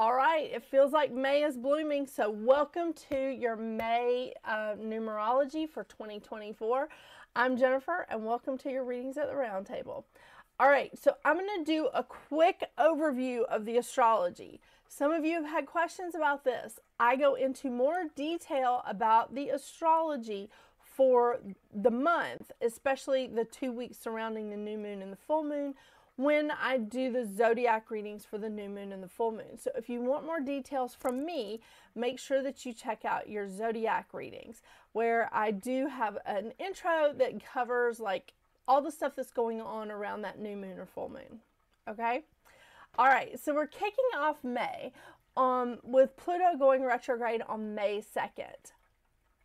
All right, it feels like May is blooming, so welcome to your May numerology for 2024. I'm Jennifer, and welcome to your readings at the round table. All right, so I'm going to do a quick overview of the astrology. Some of you have had questions about this. I go into more detail about the astrology for the month, especially the 2 weeks surrounding the new moon and the full moon, when I do the zodiac readings for the new moon and the full moon. So if you want more details from me, make sure that you check out your zodiac readings, where I do have an intro that covers like all the stuff that's going on around that new moon or full moon. Okay? All right, so we're kicking off May with Pluto going retrograde on May 2nd.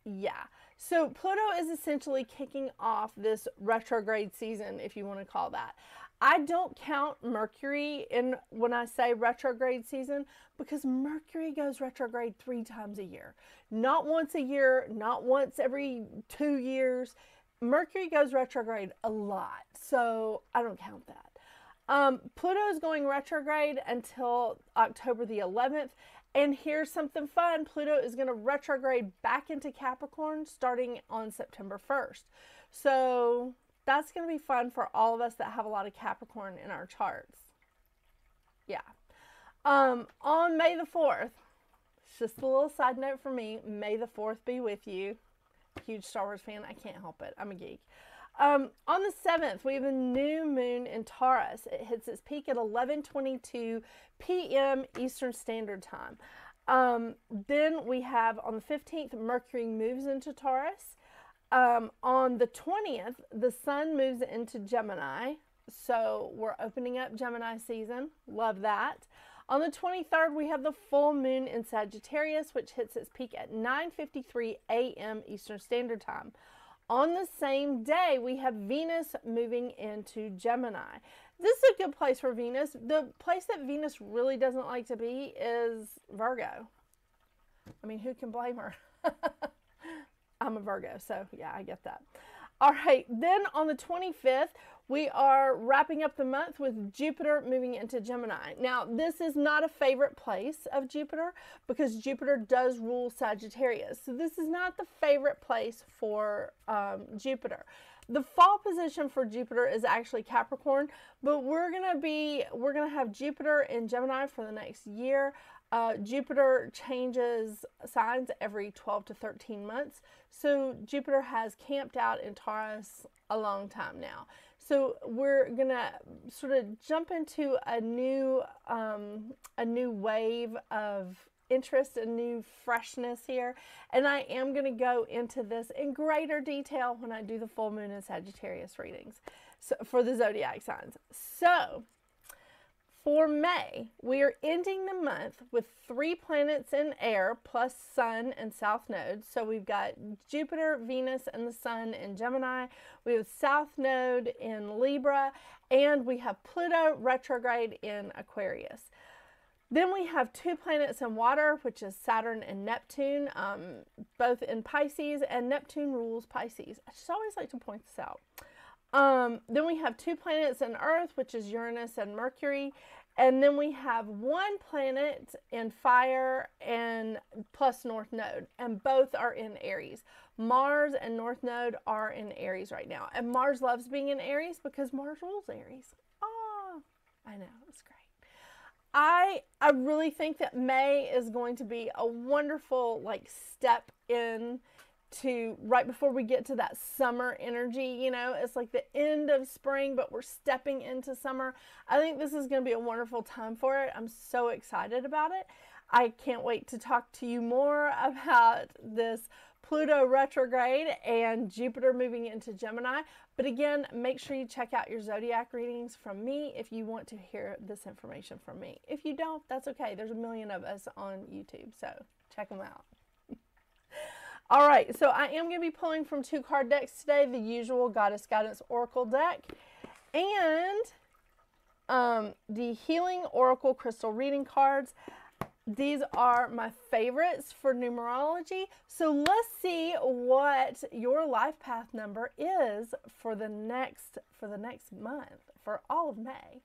Yeah, so Pluto is essentially kicking off this retrograde season, if you want to call that. I don't count Mercury in when I say retrograde season, because Mercury goes retrograde 3 times a year. Not once a year, not once every 2 years. Mercury goes retrograde a lot, so I don't count that. Pluto is going retrograde until October the 11th. And here's something fun. Pluto is going to retrograde back into Capricorn starting on September 1st. So that's going to be fun for all of us that have a lot of Capricorn in our charts. Yeah. On May the 4th, it's just a little side note for me. May the 4th be with you. Huge Star Wars fan. I can't help it. I'm a geek. On the 7th, we have a new moon in Taurus. It hits its peak at 11:22 p.m. Eastern Standard Time. Then we have on the 15th, Mercury moves into Taurus. On the 20th, the sun moves into Gemini. So we're opening up Gemini season. Love that. On the 23rd, we have the full moon in Sagittarius, which hits its peak at 9:53 a.m. Eastern Standard Time. On the same day, we have Venus moving into Gemini. This is a good place for Venus. The place that Venus really doesn't like to be is Virgo. I mean, who can blame her? I'm a Virgo, so yeah, I get that. All right, then on the 25th, we are wrapping up the month with Jupiter moving into Gemini. Now, this is not a favorite place of Jupiter because Jupiter does rule Sagittarius. So this is not the favorite place for Jupiter. The fall position for Jupiter is actually Capricorn, but we're gonna have Jupiter in Gemini for the next year. Jupiter changes signs every 12 to 13 months. So Jupiter has camped out in Taurus a long time now. So we're going to sort of jump into a new wave of interest and new freshness here. And I am going to go into this in greater detail when I do the full moon and Sagittarius readings for the zodiac signs. So for May, we are ending the month with 3 planets in air plus Sun and South Node. So we've got Jupiter, Venus, and the Sun in Gemini. We have South Node in Libra, and we have Pluto retrograde in Aquarius. Then we have 2 planets in water, which is Saturn and Neptune, both in Pisces, and Neptune rules Pisces. I just always like to point this out. Then we have 2 planets in Earth, which is Uranus and Mercury. And then we have 1 planet in fire and plus North Node. And both are in Aries. Mars and North Node are in Aries right now. And Mars loves being in Aries because Mars rules Aries. Oh, I know. It's great. I really think that May is going to be a wonderful step in to right before we get to that summer energy. You know, it's like the end of spring, but we're stepping into summer. I think this is going to be a wonderful time for it. I'm so excited about it. I can't wait to talk to you more about this Pluto retrograde and Jupiter moving into Gemini. But again, make sure you check out your zodiac readings from me if you want to hear this information from me. If you don't, that's okay. There's a million of us on YouTube, so check them out. All right, so I am going to be pulling from 2 card decks today, the usual Goddess Guidance Oracle deck and the Healing Oracle Crystal Reading cards. These are my favorites for numerology. So let's see what your life path number is for the next month, for all of May.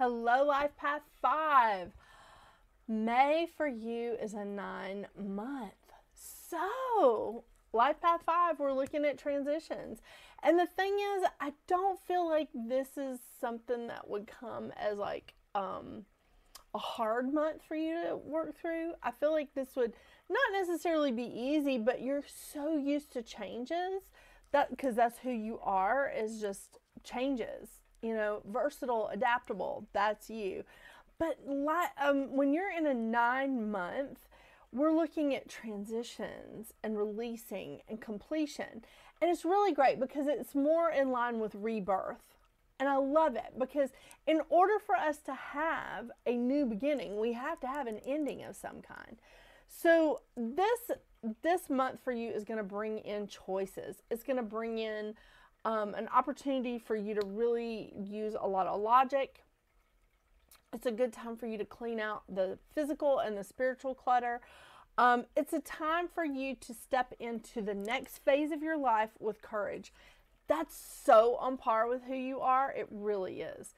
Hello, Life Path 5. May for you is a 9-month. So, Life Path 5, we're looking at transitions. And the thing is, I don't feel like this is something that would come as like a hard month for you to work through. I feel like this would not necessarily be easy, but you're so used to changes that because that's who you are, is just changes. You know, versatile, adaptable, that's you. But when you're in a 9-month, we're looking at transitions and releasing and completion. And it's really great because it's more in line with rebirth. And I love it because in order for us to have a new beginning, we have to have an ending of some kind. So this month for you is going to bring in choices. It's going to bring in an opportunity for you to really use a lot of logic. It's a good time for you to clean out the physical and the spiritual clutter. It's a time for you to step into the next phase of your life with courage. That's so on par with who you are. It really is.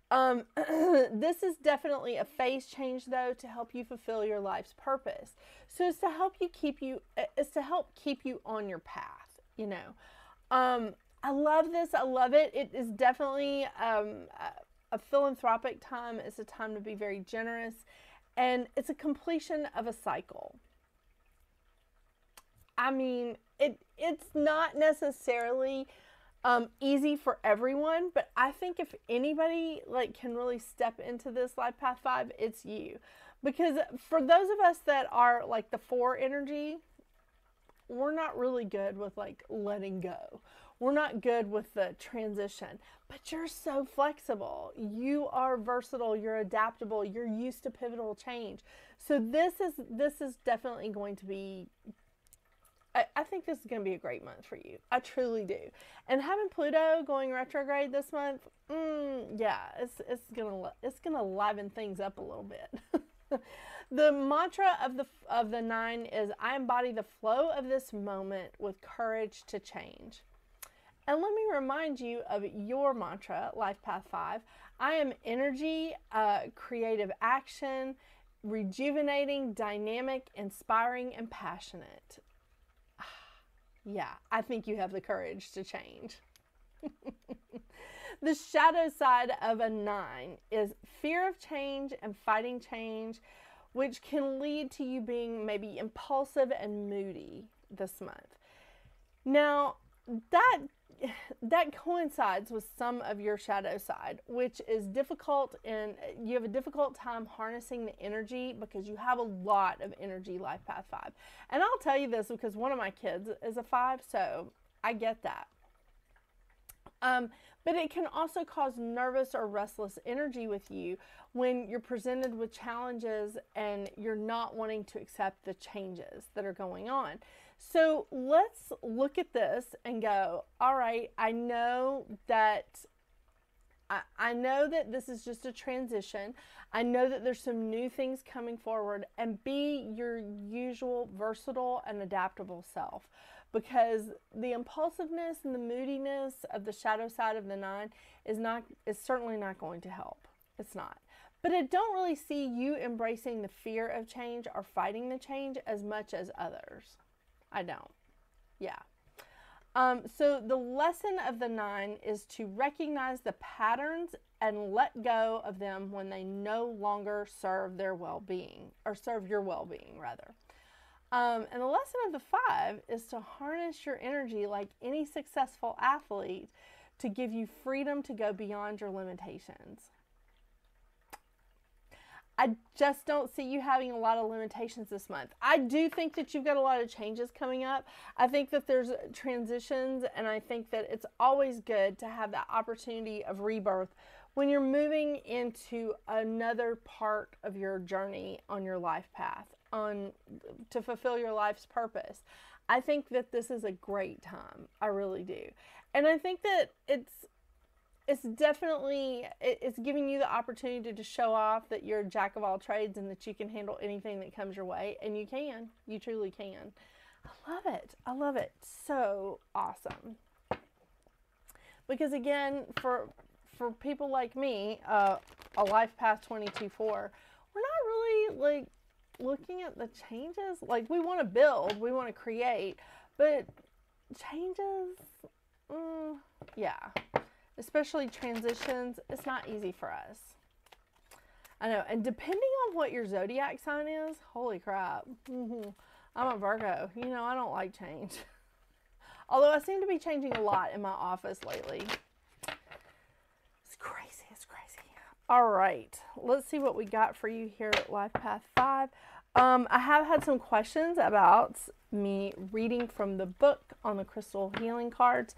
This is definitely a phase change, though, to help you fulfill your life's purpose. So it's to help keep you on your path. You know, I love this. I love it. It is definitely a philanthropic time. It's a time to be very generous, and it's a completion of a cycle. I mean, it's not necessarily easy for everyone, but I think if anybody can really step into this Life Path 5, it's you. Because for those of us that are like the 4 energy, we're not really good with letting go. We're not good with the transition, but you're so flexible. You are versatile, you're adaptable, you're used to pivotal change. So this is definitely going to be, I think this is going to be a great month for you. I truly do. And having Pluto going retrograde this month, yeah, it's gonna liven things up a little bit. The mantra of the 9 is, I embody the flow of this moment with courage to change. And let me remind you of your mantra, Life Path 5. I am energy, creative action, rejuvenating, dynamic, inspiring, and passionate. Yeah, I think you have the courage to change. The shadow side of a 9 is fear of change and fighting change, which can lead to you being maybe impulsive and moody this month. Now, that coincides with some of your shadow side, which is difficult, and you have a difficult time harnessing the energy because you have a lot of energy, Life Path 5. And I'll tell you this because one of my kids is a 5, so I get that. But it can also cause nervous or restless energy with you when you're presented with challenges and you're not wanting to accept the changes that are going on. So let's look at this and go, all right, I know that this is just a transition. I know that there's some new things coming forward, and be your usual versatile and adaptable self, because the impulsiveness and the moodiness of the shadow side of the 9 is certainly not going to help. It's not. But I don't really see you embracing the fear of change or fighting the change as much as others. I don't. Yeah. So the lesson of the 9 is to recognize the patterns and let go of them when they no longer serve their well-being, or serve your well-being rather. And the lesson of the 5 is to harness your energy like any successful athlete to give you freedom to go beyond your limitations. I just don't see you having a lot of limitations this month. I do think that you've got a lot of changes coming up. I think that there's transitions, and I think that it's always good to have that opportunity of rebirth when you're moving into another part of your journey on your life path, to fulfill your life's purpose. I think that this is a great time. I really do. And I think that it's definitely, it's giving you the opportunity to show off that you're a jack of all trades and that you can handle anything that comes your way. And you can. You truly can. I love it. I love it. So awesome. Because again, for for people like me, a life path 22-4, we're not really like looking at the changes. Like, we want to build, we want to create, but changes, yeah, especially transitions, it's not easy for us. I know, and depending on what your zodiac sign is, holy crap, I'm a Virgo. You know, I don't like change. Although I seem to be changing a lot in my office lately. It's crazy, it's crazy. All right, let's see what we got for you here at Life Path 5. I have had some questions about me reading from the book on the crystal healing cards.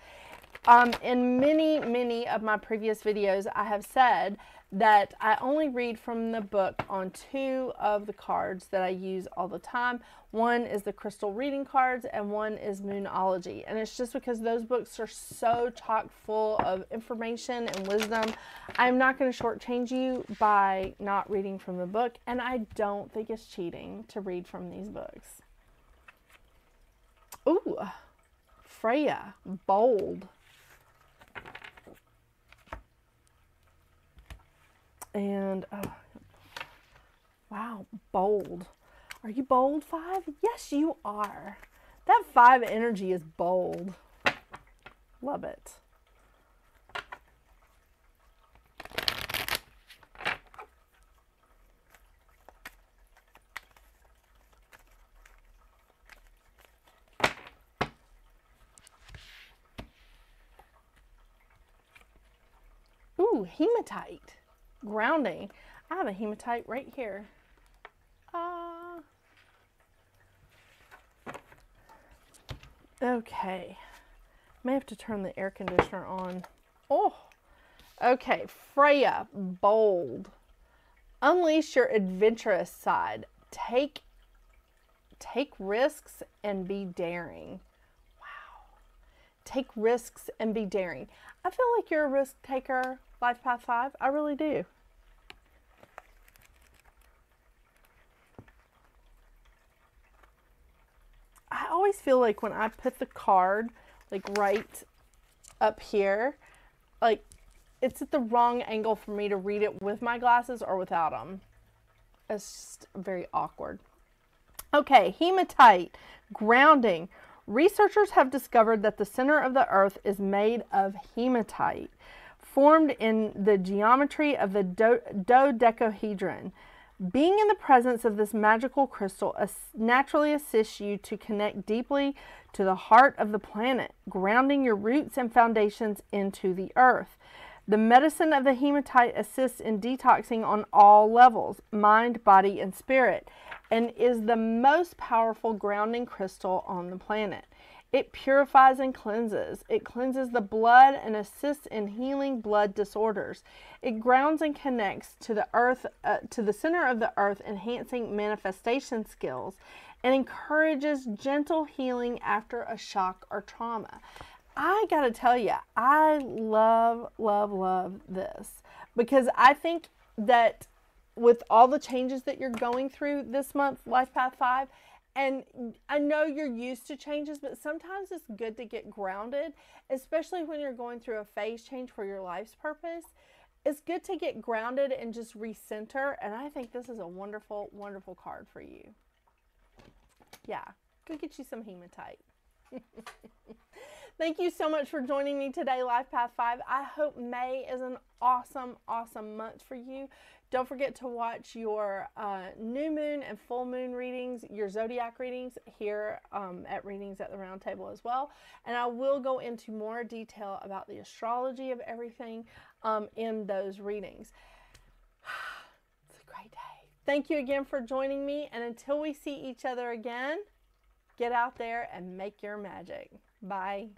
In many of my previous videos, I have said that I only read from the book on 2 of the cards that I use all the time. One is the crystal reading cards and one is Moonology. And it's just because those books are so chock full of information and wisdom. I'm not going to shortchange you by not reading from the book. And I don't think it's cheating to read from these books. Ooh, Freya, bold. And, wow, bold. Are you bold, 5? Yes, you are. That 5 energy is bold. Love it. Ooh, hematite. Grounding. I have a hematite right here. Okay. May have to turn the air conditioner on. Oh, okay. Freya, bold. Unleash your adventurous side. Take risks and be daring. Wow. Take risks and be daring. I feel like you're a risk taker, Life Path 5. I really do. I always feel like when I put the card like right up here, like it's at the wrong angle for me to read it with my glasses or without them. It's just very awkward. Okay, hematite, grounding. Researchers have discovered that the center of the earth is made of hematite, formed in the geometry of the dodecahedron. Being in the presence of this magical crystal naturally assists you to connect deeply to the heart of the planet, grounding your roots and foundations into the earth. The medicine of the hematite assists in detoxing on all levels, mind, body, and spirit, and is the most powerful grounding crystal on the planet. It purifies and cleanses. It cleanses the blood and assists in healing blood disorders. It grounds and connects to the earth, to the center of the earth, enhancing manifestation skills, and encourages gentle healing after a shock or trauma. I gotta tell you, I love this, because I think that with all the changes that you're going through this month, Life Path 5, and I know you're used to changes, but sometimes it's good to get grounded, especially when you're going through a phase change for your life's purpose. It's good to get grounded and just recenter, and I think this is a wonderful, wonderful card for you. Yeah, go get you some hematite. Thank you so much for joining me today, Life Path 5. I hope May is an awesome, awesome month for you. Don't forget to watch your new moon and full moon readings, your zodiac readings here at Readings at the Round Table as well. And I will go into more detail about the astrology of everything in those readings. It's a great day. Thank you again for joining me. And until we see each other again, get out there and make your magic. Bye.